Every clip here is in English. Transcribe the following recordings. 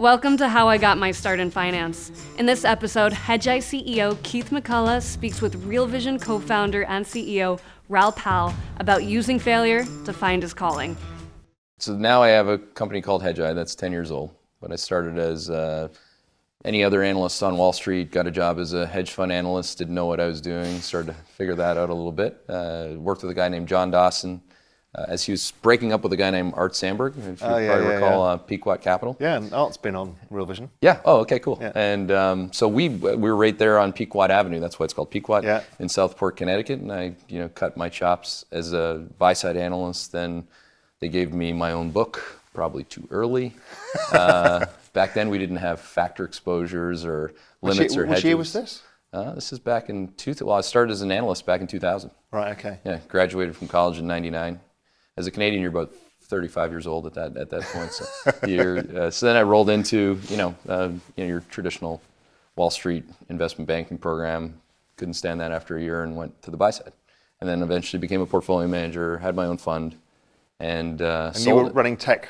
Welcome to How I Got My Start in Finance. In this episode, Hedgeye CEO Keith McCullough speaks with Real Vision co-founder and CEO Raoul Pal about using failure to find his calling. So now I have a company called Hedgeye that's 10 years old, but I started as any other analyst on Wall Street, got a job as a hedge fund analyst, didn't know what I was doing, started to figure that out a little bit. Worked with a guy named John Dawson as he was breaking up with a guy named Art Sandberg, if you probably recall Pequot Capital. Yeah, and Art's been on Real Vision. Yeah, oh, okay, cool. Yeah. And so we were right there on Pequot Avenue, that's why it's called Pequot, in Southport, Connecticut, and I cut my chops as a buy-side analyst. Then they gave me my own book, probably too early. Back then we didn't have factor exposures or limits or hedges. Which year was this? This is back in I started as an analyst back in 2000. Right, okay. Yeah, graduated from college in 99. As a Canadian, you're about 35 years old at that point. So, so then I rolled into your traditional Wall Street investment banking program. Couldn't stand that after a year and went to the buy side. And then eventually became a portfolio manager, had my own fund, and you were running tech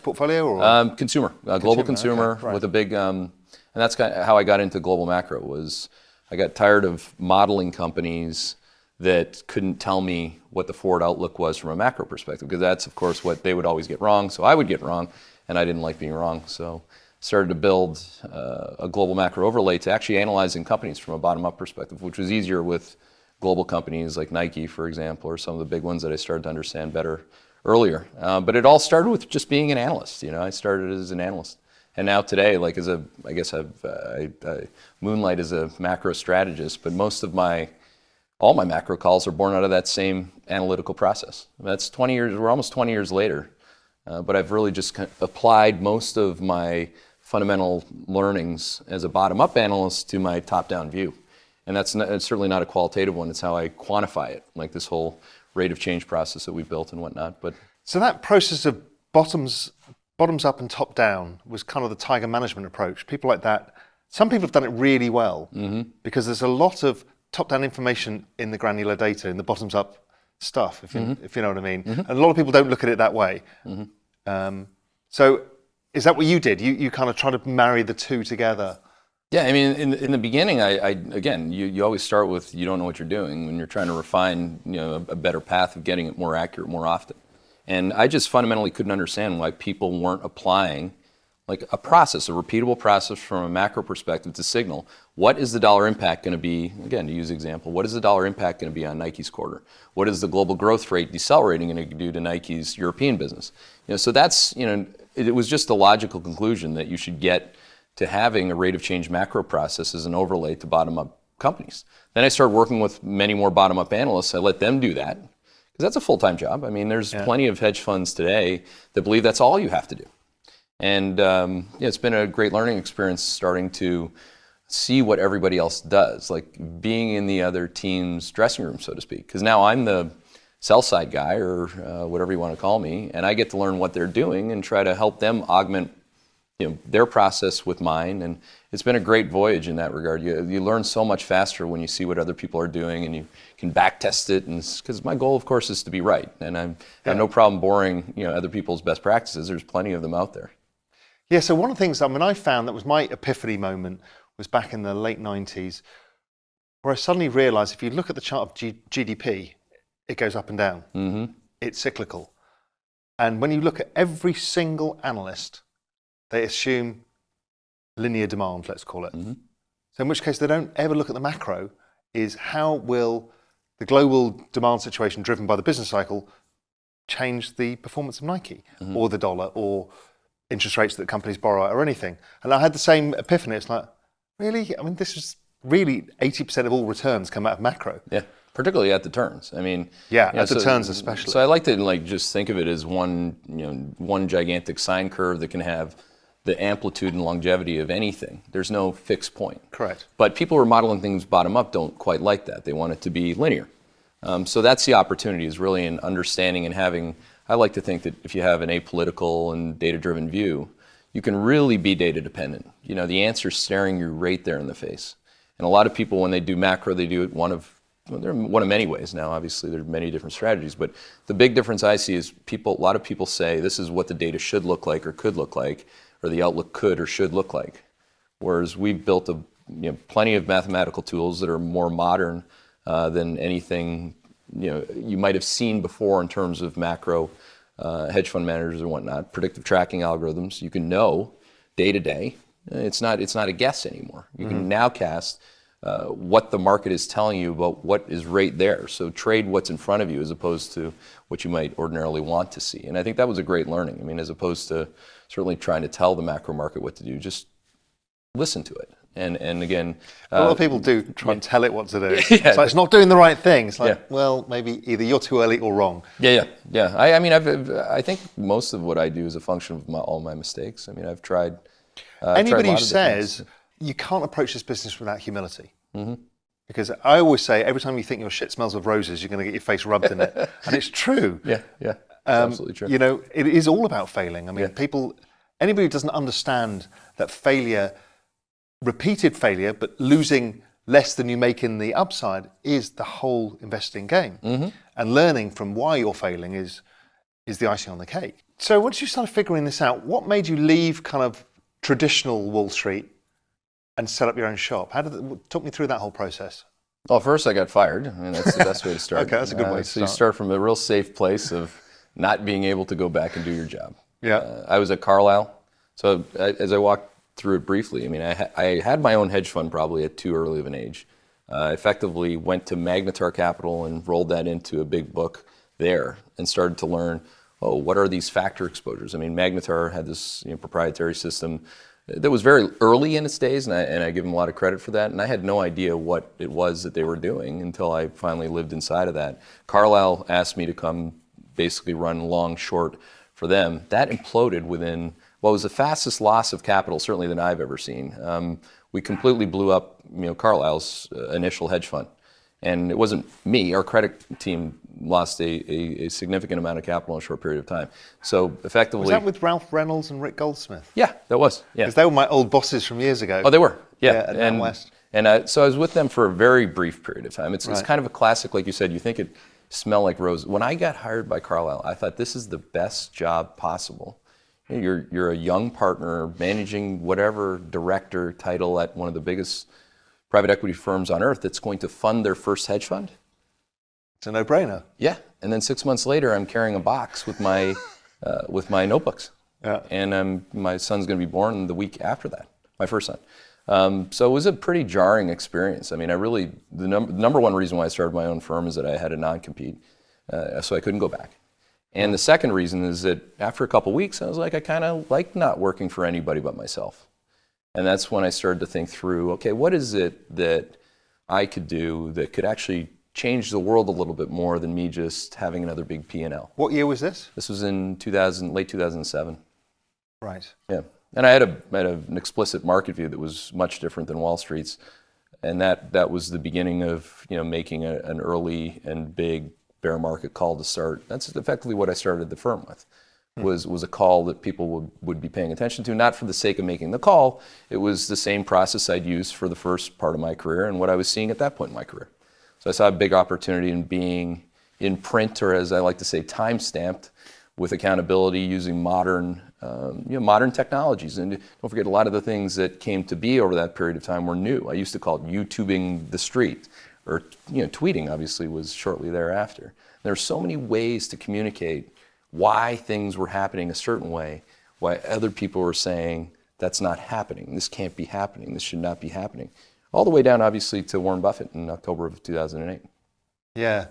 portfolio or consumer, global consumer, okay, right. with a big and that's kind of how I got into global macro. Was I got tired of modeling companies that couldn't tell me what the forward outlook was from a macro perspective, because that's of course what they would always get wrong, so I would get wrong, and I didn't like being wrong. So started to build a global macro overlay to actually analyzing companies from a bottom-up perspective, which was easier with global companies like Nike, for example, or some of the big ones that I started to understand better earlier. But it all started with just being an analyst. I started as an analyst. And now today, I moonlight as a macro strategist, but all my macro calls are born out of that same analytical process. That's 20 years, we're almost 20 years later, but I've really just applied most of my fundamental learnings as a bottom-up analyst to my top-down view. And it's certainly not a qualitative one, it's how I quantify it, like this whole rate of change process that we built and whatnot. But so that process of bottoms up and top down was kind of the tiger management approach. People like that, some people have done it really well because there's a lot of top-down information in the granular data, in the bottoms-up stuff, if you know what I mean. And a lot of people don't look at it that way. So is that what you did? You kind of try to marry the two together? Yeah, I mean, in the beginning, again, you always start with you don't know what you're doing when you're trying to refine a better path of getting it more accurate more often. And I just fundamentally couldn't understand why people weren't applying like a process, a repeatable process from a macro perspective to signal what is the dollar impact going to be, again, to use example, what is the dollar impact going to be on Nike's quarter? What is the global growth rate decelerating going to do to Nike's European business? So that's, it was just a logical conclusion that you should get to having a rate of change macro process as an overlay to bottom-up companies. Then I started working with many more bottom-up analysts. I let them do that, because that's a full-time job. I mean, there's plenty of hedge funds today that believe that's all you have to do. And it's been a great learning experience starting to see what everybody else does, like being in the other team's dressing room, so to speak. Because now I'm the sell-side guy, or whatever you want to call me, and I get to learn what they're doing and try to help them augment their process with mine. And it's been a great voyage in that regard. You learn so much faster when you see what other people are doing, and you can back test it. And because my goal, of course, is to be right, and I have no problem borrowing other people's best practices. There's plenty of them out there. Yeah, so one of the things I found that was my epiphany moment was back in the late 90s, where I suddenly realized if you look at the chart of GDP, it goes up and down. It's cyclical. And when you look at every single analyst, they assume linear demand, let's call it. So in which case they don't ever look at the macro, is how will the global demand situation driven by the business cycle change the performance of Nike or the dollar or interest rates that companies borrow at or anything. And I had the same epiphany. It's like, really? I mean, this is really 80% of all returns come out of macro. Yeah, particularly at the turns. I mean, at the turns especially. So I like to just think of it as one gigantic sine curve that can have the amplitude and longevity of anything. There's no fixed point. Correct. But people who are modeling things bottom up don't quite like that. They want it to be linear. So that's the opportunity, is really in understanding and having. I like to think that if you have an apolitical and data-driven view, you can really be data dependent. The answer's staring you right there in the face. And a lot of people, when they do macro, they do it one of many ways now. Obviously, there are many different strategies, but the big difference I see is a lot of people say this is what the data should look like or could look like, or the outlook could or should look like. Whereas we've built plenty of mathematical tools that are more modern than anything you might have seen before in terms of macro hedge fund managers and whatnot. Predictive tracking algorithms. You can know day to day. It's not a guess anymore. You can now cast what the market is telling you about what is right there. So trade what's in front of you as opposed to what you might ordinarily want to see. And I think that was a great learning. I mean, as opposed to certainly trying to tell the macro market what to do, just listen to it. And again, a lot of people do try and tell it what to do. Yeah. So it's not doing the right thing. It's like, well, maybe either you're too early or wrong. Yeah. I mean, I think most of what I do is a function of all my mistakes. I mean, I've tried. Anybody who says you can't approach this business without humility. Because I always say, every time you think your shit smells of roses, you're going to get your face rubbed in it. And it's true. Yeah. It's absolutely true. It is all about failing. I mean, anybody who doesn't understand that failure, repeated failure, but losing less than you make in the upside is the whole investing game. And learning from why you're failing is the icing on the cake. So once you started figuring this out, what made you leave kind of traditional Wall Street and set up your own shop? Talk me through that whole process. Well, first I got fired. I mean, that's the best way to start. Okay, that's a good way to So start. you start from a real safe place of not being able to go back and do your job. Yeah. I was at Carlisle. So as I walked through it briefly, I mean, I had my own hedge fund probably at too early of an age. Effectively went to Magnetar Capital and rolled that into a big book there and started to learn, what are these factor exposures? I mean, Magnetar had this proprietary system that was very early in its days, and I give them a lot of credit for that. And I had no idea what it was that they were doing until I finally lived inside of that. Carlisle asked me to come basically run long short for them. That imploded within what was the fastest loss of capital certainly than I've ever seen. We completely blew up Carlisle's initial hedge fund. And it wasn't me. Our credit team lost a significant amount of capital in a short period of time. So effectively... Was that with Ralph Reynolds and Rick Goldsmith? Yeah, that was. Yeah. Because they were my old bosses from years ago. Oh, they were? Yeah. At NatWest. And so I was with them for a very brief period of time. It's kind of a classic, like you said, you think it smelled like roses. When I got hired by Carlisle, I thought this is the best job possible. You're a young partner managing whatever director title at one of the biggest private equity firms on earth that's going to fund their first hedge fund. It's a no-brainer. Yeah, and then 6 months later, I'm carrying a box with my notebooks. Yeah. And my son's going to be born the week after that, my first son. So it was a pretty jarring experience. I mean, the number one reason why I started my own firm is that I had a non-compete, so I couldn't go back. And the second reason is that after a couple weeks, I was like, I kind of like not working for anybody but myself. And that's when I started to think through, okay, what is it that I could do that could actually change the world a little bit more than me just having another big P&L? What year was this? This was in late 2007. Right. Yeah. And I had an explicit market view that was much different than Wall Street's. And that was the beginning of making an early and big bear market call to start. That's effectively what I started the firm with. Was a call that people would be paying attention to, not for the sake of making the call. It was the same process I'd used for the first part of my career and what I was seeing at that point in my career. So I saw a big opportunity in being in print, or as I like to say, time-stamped, with accountability using modern technologies. And don't forget, a lot of the things that came to be over that period of time were new. I used to call it YouTubing the street, or tweeting obviously was shortly thereafter. There are so many ways to communicate why things were happening a certain way, why other people were saying, that's not happening, this can't be happening, this should not be happening. All the way down, obviously, to Warren Buffett in October of 2008. Yeah.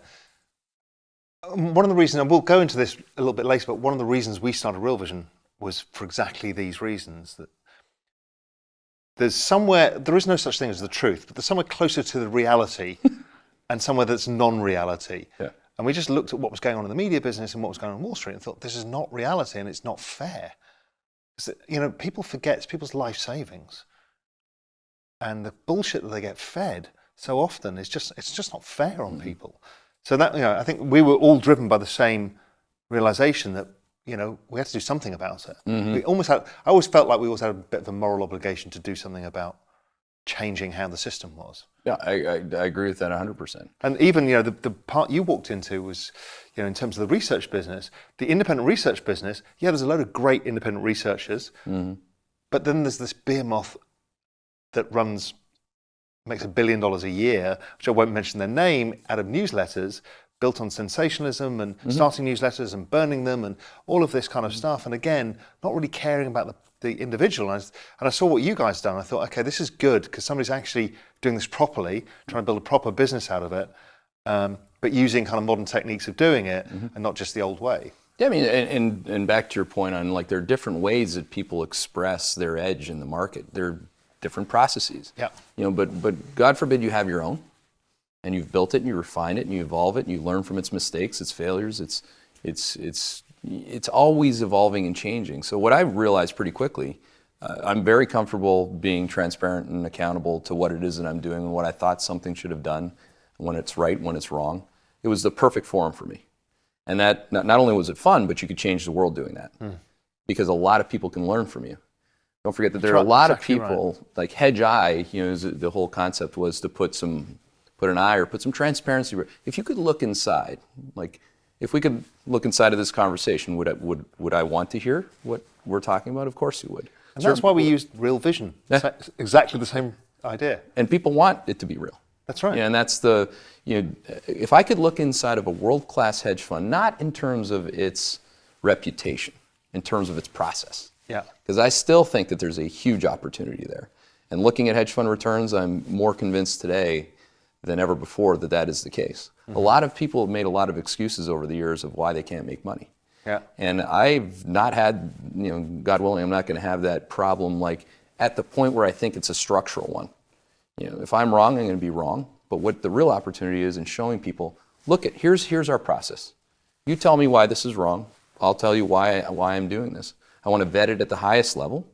One of the reasons, and we'll go into this a little bit later, but one of the reasons we started Real Vision was for exactly these reasons. That there is no such thing as the truth, but there's somewhere closer to the reality and somewhere that's non-reality. Yeah. And we just looked at what was going on in the media business and what was going on Wall Street and thought, this is not reality and it's not fair. People forget it's people's life savings. And the bullshit that they get fed so often it's just not fair on people. So that, I think we were all driven by the same realization that, we had to do something about it. I always felt like we always had a bit of a moral obligation to do something about changing how the system was. Yeah, I agree with that 100%. And even, the part you walked into was, in terms of the research business, the independent research business, there's a load of great independent researchers, But then there's this behemoth that makes $1 billion a year, which I won't mention their name, out of newsletters built on sensationalism and starting newsletters and burning them and all of this kind of stuff. And again, not really caring about the individual. And I saw what you guys done. I thought, okay, this is good because somebody's actually doing this properly, trying to build a proper business out of it, but using kind of modern techniques of doing it and not just the old way. Yeah, I mean, and back to your point on like there are different ways that people express their edge in the market. There are different processes. Yeah. But God forbid you have your own, and you've built it and you refine it and you evolve it and you learn from its mistakes, its failures. It's always evolving and changing. So what I realized pretty quickly, I'm very comfortable being transparent and accountable to what it is that I'm doing and what I thought something should have done, when it's right, when it's wrong. It was the perfect forum for me. And that not only was it fun, but you could change the world doing that. Because a lot of people can learn from you. Don't forget that there are a lot of people, like Hedgeye, the whole concept was to put some transparency. If you could look inside, like if we could look inside of this conversation, would I want to hear what we're talking about? Of course you would. And that's why we used real vision. Yeah. Exactly the same idea. And people want it to be real. That's right. And that's if I could look inside of a world-class hedge fund, not in terms of its reputation, in terms of its process. Yeah. Because I still think that there's a huge opportunity there. And looking at hedge fund returns, I'm more convinced today than ever before that is the case. A lot of people have made a lot of excuses over the years of why they can't make money. Yeah. And I've not had, God willing, I'm not going to have that problem like at the point where I think it's a structural one. If I'm wrong, I'm going to be wrong. But what the real opportunity is in showing people, here's our process. You tell me why this is wrong. I'll tell you why I'm doing this. I want to vet it at the highest level.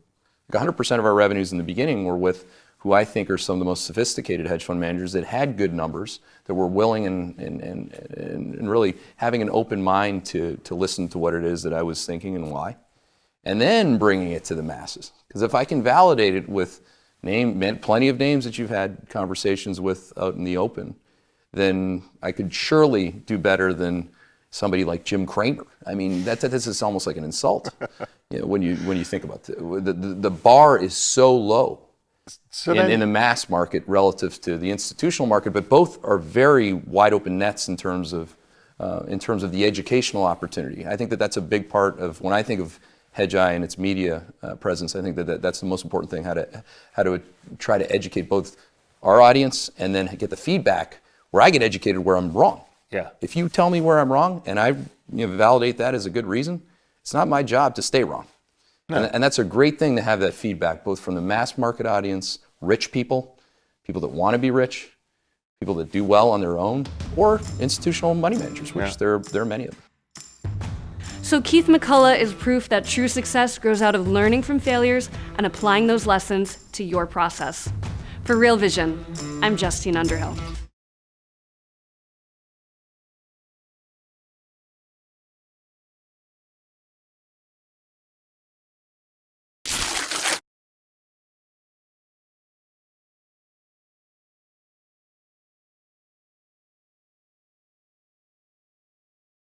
Like 100% of our revenues in the beginning were with who I think are some of the most sophisticated hedge fund managers that had good numbers, that were willing and really having an open mind to listen to what it is that I was thinking and why. And then bringing it to the masses. Because if I can validate it with plenty of names that you've had conversations with out in the open, then I could surely do better than somebody like Jim Cramer. I mean, this is almost like an insult. When you think about it, the bar is so low in the mass market relative to the institutional market, but both are very wide open nets in terms of the educational opportunity. I think that's a big part of when I think of Hedgeye and its media presence. I think that's the most important thing, how to try to educate both our audience and then get the feedback where I get educated where I'm wrong. Yeah. If you tell me where I'm wrong and I validate that as a good reason, it's not my job to stay wrong. No. And that's a great thing to have that feedback, both from the mass market audience, rich people that want to be rich, people that do well on their own, or institutional money managers, which there are many of them. So Keith McCullough is proof that true success grows out of learning from failures and applying those lessons to your process. For Real Vision, I'm Justine Underhill.